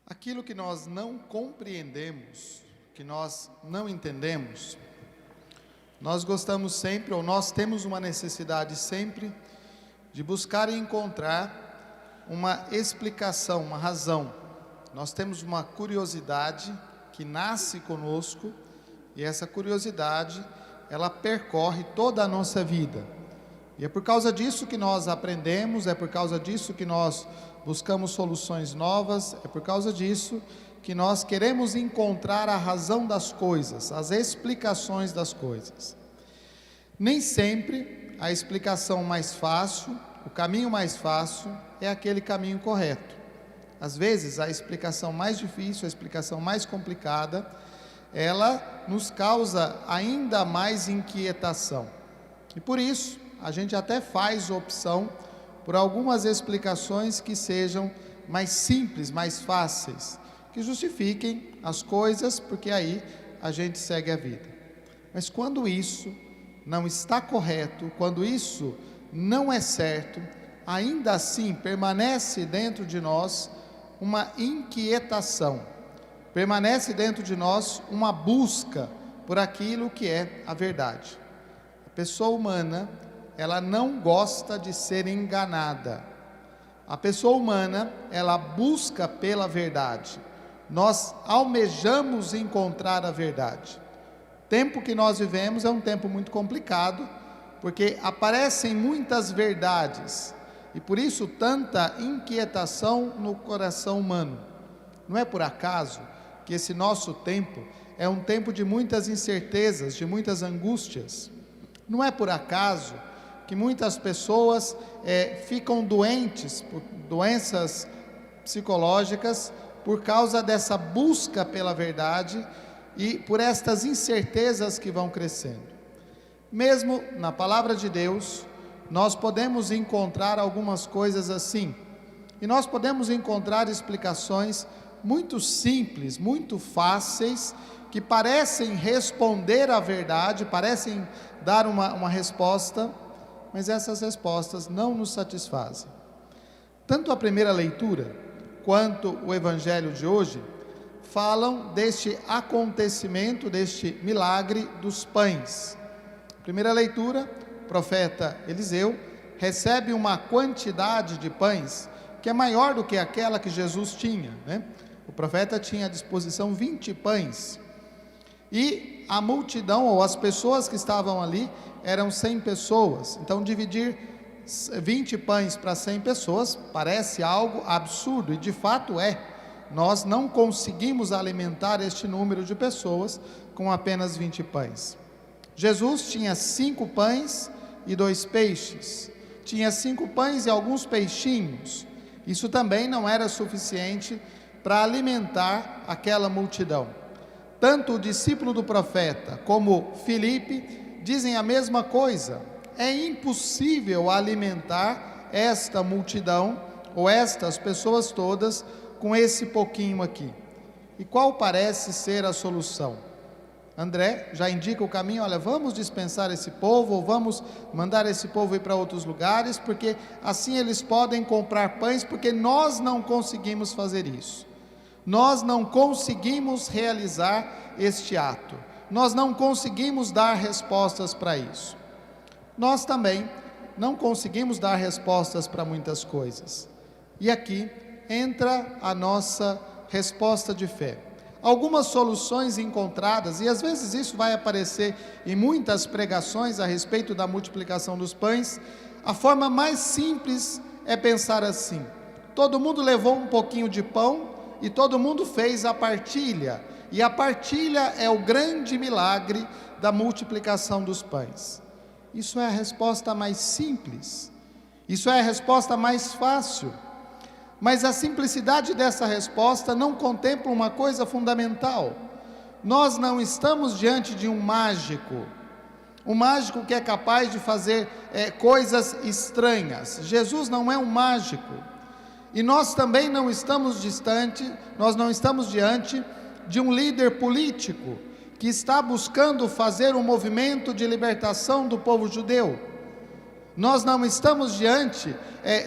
Aquilo que nós não compreendemos, que nós não entendemos, nós gostamos sempre, ou nós temos uma necessidade sempre, de buscar e encontrar uma explicação, uma razão. Nós temos uma curiosidade que nasce conosco, e essa curiosidade, ela percorre toda a nossa vida. E é por causa disso que nós aprendemos, é por causa disso que nós buscamos soluções novas, é por causa disso que nós queremos encontrar a razão das coisas, as explicações das coisas. Nem sempre a explicação mais fácil, o caminho mais fácil é aquele caminho correto. Às vezes a explicação mais difícil, a explicação mais complicada, ela nos causa ainda mais inquietação. E por isso, a gente até faz opção por algumas explicações que sejam mais simples, mais fáceis, que justifiquem as coisas, porque aí a gente segue a vida. Mas quando isso não está correto, quando isso não é certo, ainda assim permanece dentro de nós uma inquietação, permanece dentro de nós uma busca por aquilo que é a verdade. A pessoa humana, ela não gosta de ser enganada. A pessoa humana, ela busca pela verdade. Nós almejamos encontrar a verdade. O tempo que nós vivemos é um tempo muito complicado, porque aparecem muitas verdades, e por isso tanta inquietação no coração humano. Não é por acaso que esse nosso tempo é um tempo de muitas incertezas, de muitas angústias. Não é por acaso que muitas pessoas ficam doentes, por doenças psicológicas, por causa dessa busca pela verdade e por estas incertezas que vão crescendo. Mesmo na palavra de Deus, nós podemos encontrar algumas coisas assim, e nós podemos encontrar explicações muito simples, muito fáceis, que parecem responder à verdade, parecem dar uma resposta, mas essas respostas não nos satisfazem. Tanto a primeira leitura, quanto o evangelho de hoje, falam deste acontecimento, deste milagre dos pães. Primeira leitura, o profeta Eliseu recebe uma quantidade de pães que é maior do que aquela que Jesus tinha, né? O profeta tinha à disposição 20 pães, e a multidão, ou as pessoas que estavam ali, eram 100 pessoas. Então dividir 20 pães para 100 pessoas parece algo absurdo, e de fato é. Nós não conseguimos alimentar este número de pessoas com apenas 20 pães. Jesus tinha 5 pães e 2 peixes, tinha 5 pães e alguns peixinhos. Isso também não era suficiente para alimentar aquela multidão. Tanto o discípulo do profeta como Filipe dizem a mesma coisa: é impossível alimentar esta multidão, ou estas pessoas todas, com esse pouquinho aqui. E qual parece ser a solução? André já indica o caminho: olha, vamos dispensar esse povo, ou vamos mandar esse povo ir para outros lugares, porque assim eles podem comprar pães, porque nós não conseguimos fazer isso. Nós não conseguimos realizar este ato. Nós não conseguimos dar respostas para isso. Nós também não conseguimos dar respostas para muitas coisas. E aqui entra a nossa resposta de fé. Algumas soluções encontradas, e às vezes isso vai aparecer em muitas pregações a respeito da multiplicação dos pães. A forma mais simples é pensar assim: todo mundo levou um pouquinho de pão e todo mundo fez a partilha, e a partilha é o grande milagre da multiplicação dos pães. Isso é a resposta mais simples, isso é a resposta mais fácil, mas a simplicidade dessa resposta não contempla uma coisa fundamental. Nós não estamos diante de um mágico que é capaz de fazer coisas estranhas. Jesus não é um mágico, e nós também não estamos diante de um líder político que está buscando fazer um movimento de libertação do povo judeu. Nós não estamos diante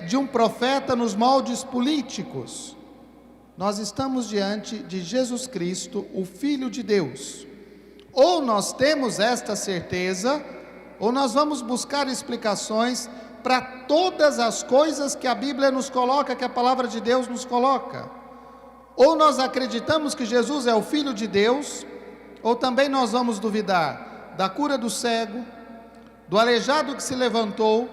de um profeta nos moldes políticos. nós estamos diante de Jesus Cristo, o Filho de Deus. Ou nós temos esta certeza, ou nós vamos buscar explicações para todas as coisas que a Bíblia nos coloca, que a palavra de Deus nos coloca. Ou nós acreditamos que Jesus é o Filho de Deus, ou também nós vamos duvidar da cura do cego, do aleijado que se levantou,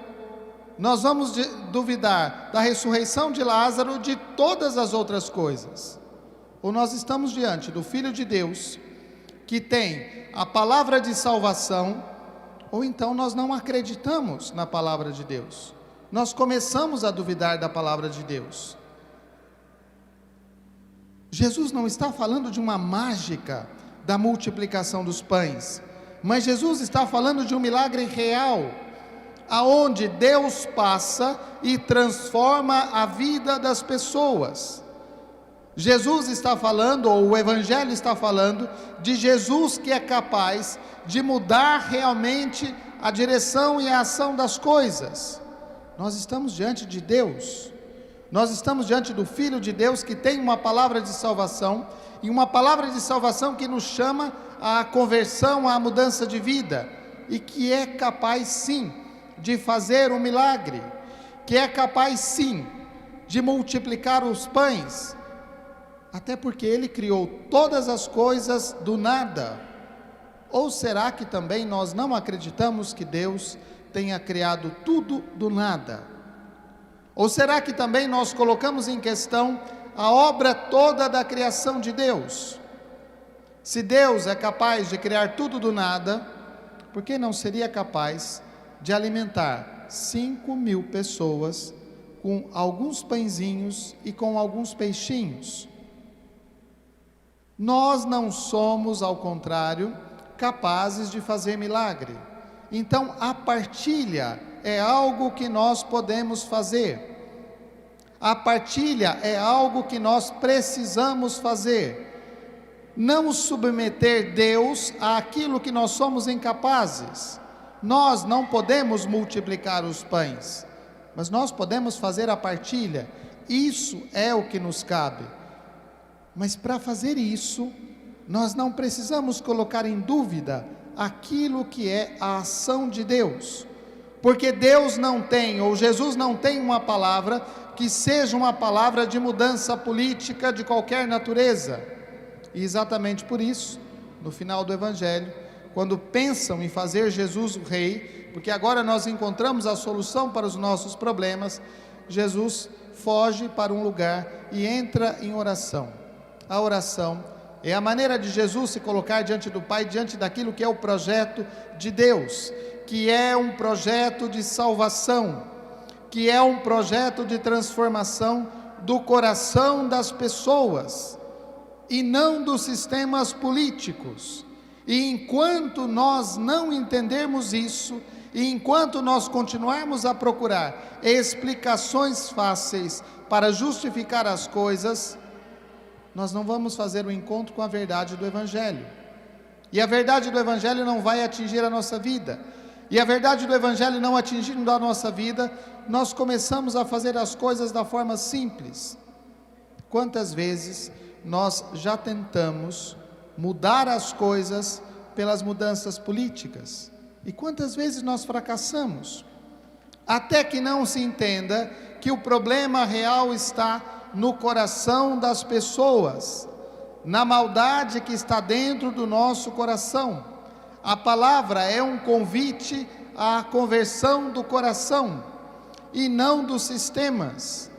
nós vamos duvidar da ressurreição de Lázaro, de todas as outras coisas. Ou nós estamos diante do Filho de Deus, que tem a palavra de salvação, ou então nós não acreditamos na palavra de Deus. Nós começamos a duvidar da palavra de Deus. Jesus não está falando de uma mágica da multiplicação dos pães, mas Jesus está falando de um milagre real, aonde Deus passa e transforma a vida das pessoas. Jesus está falando, ou o Evangelho está falando, de Jesus que é capaz de mudar realmente a direção e a ação das coisas. Nós estamos diante de Deus, nós estamos diante do Filho de Deus, que tem uma palavra de salvação, e uma palavra de salvação que nos chama à conversão, à mudança de vida, e que é capaz sim de fazer um milagre, que é capaz sim de multiplicar os pães, até porque Ele criou todas as coisas do nada. Ou será que também nós não acreditamos que Deus tenha criado tudo do nada? Ou será que também nós colocamos em questão a obra toda da criação de Deus? Se Deus é capaz de criar tudo do nada, por que não seria capaz de alimentar 5.000 pessoas com alguns pãezinhos e com alguns peixinhos? Nós não somos, ao contrário, capazes de fazer milagre. Então a partilha é algo que nós podemos fazer. A partilha é algo que nós precisamos fazer. Não submeter Deus àquilo que nós somos incapazes. Nós não podemos multiplicar os pães, mas nós podemos fazer a partilha. Isso é o que nos cabe. Mas para fazer isso, nós não precisamos colocar em dúvida aquilo que é a ação de Deus, porque Deus não tem, ou Jesus não tem uma palavra que seja uma palavra de mudança política de qualquer natureza. E exatamente por isso, no final do Evangelho, quando pensam em fazer Jesus o rei, porque agora nós encontramos a solução para os nossos problemas, Jesus foge para um lugar e entra em oração. A oração é a maneira de Jesus se colocar diante do Pai, diante daquilo que é o projeto de Deus, que é um projeto de salvação, que é um projeto de transformação do coração das pessoas, e não dos sistemas políticos. E enquanto nós não entendermos isso, e enquanto nós continuarmos a procurar explicações fáceis para justificar as coisas, nós não vamos fazer o encontro com a verdade do Evangelho. E a verdade do Evangelho não vai atingir a nossa vida. E a verdade do Evangelho não atingindo a nossa vida, nós começamos a fazer as coisas da forma simples. Quantas vezes nós já tentamos mudar as coisas pelas mudanças políticas? E quantas vezes nós fracassamos? Até que não se entenda que o problema real está no coração das pessoas, na maldade que está dentro do nosso coração. A palavra é um convite à conversão do coração e não dos sistemas.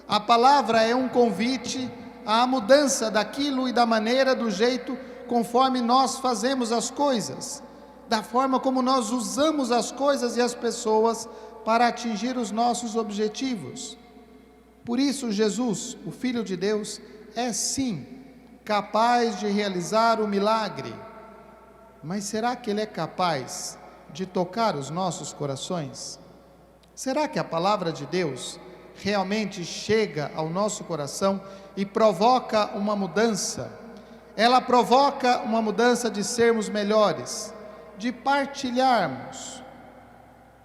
A palavra é um convite à mudança daquilo e da maneira, do jeito conforme nós fazemos as coisas, da forma como nós usamos as coisas e as pessoas para atingir os nossos objetivos. Por isso Jesus, o Filho de Deus, é sim capaz de realizar o milagre. Mas será que Ele é capaz de tocar os nossos corações? Será que a palavra de Deus realmente chega ao nosso coração e provoca uma mudança? Ela provoca uma mudança de sermos melhores, de partilharmos,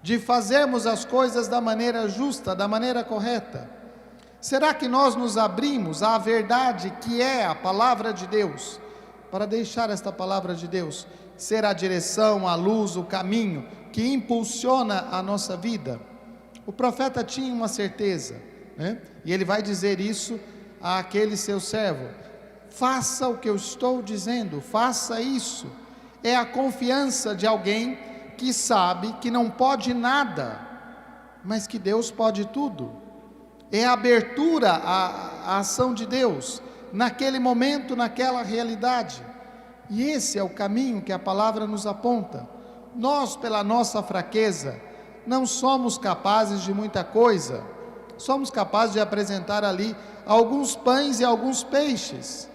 de fazermos as coisas da maneira justa, da maneira correta. Será que nós nos abrimos à verdade que é a palavra de Deus, para deixar esta palavra de Deus ser a direção, a luz, o caminho que impulsiona a nossa vida? O profeta tinha uma certeza, né? E ele vai dizer isso àquele seu servo: faça o que eu estou dizendo, faça isso. É a confiança de alguém que sabe que não pode nada, mas que Deus pode tudo. É a abertura à ação de Deus, naquele momento, naquela realidade. E esse é o caminho que a palavra nos aponta. Nós, pela nossa fraqueza, não somos capazes de muita coisa. Somos capazes de apresentar ali alguns pães e alguns peixes.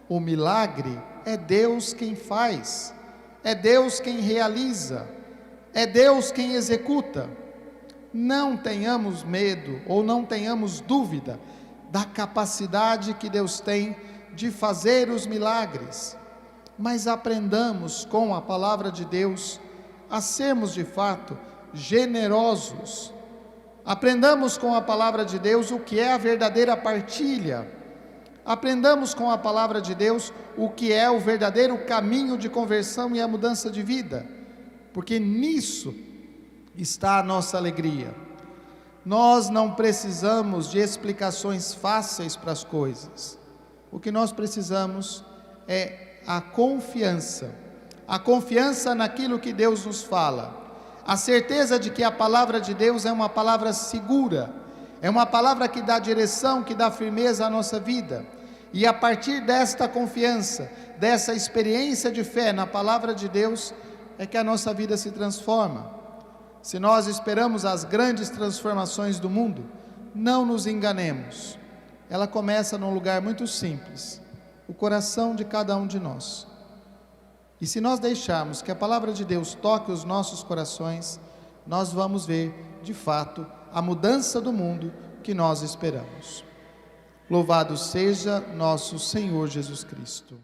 O milagre é Deus quem faz, é Deus quem realiza, é Deus quem executa. Não tenhamos medo ou não tenhamos dúvida da capacidade que Deus tem de fazer os milagres, mas aprendamos com a palavra de Deus a sermos de fato generosos. Aprendamos com a palavra de Deus o que é a verdadeira partilha. Aprendamos com a palavra de Deus o que é o verdadeiro caminho de conversão e a mudança de vida, porque nisso está a nossa alegria. Nós não precisamos de explicações fáceis para as coisas. O que nós precisamos é a confiança naquilo que Deus nos fala, a certeza de que a palavra de Deus é uma palavra segura, é uma palavra que dá direção, que dá firmeza à nossa vida. E a partir desta confiança, dessa experiência de fé na palavra de Deus, é que a nossa vida se transforma. Se nós esperamos as grandes transformações do mundo, não nos enganemos. Ela começa num lugar muito simples, o coração de cada um de nós. E se nós deixarmos que a palavra de Deus toque os nossos corações, nós vamos ver, de fato, a mudança do mundo que nós esperamos. Louvado seja nosso Senhor Jesus Cristo.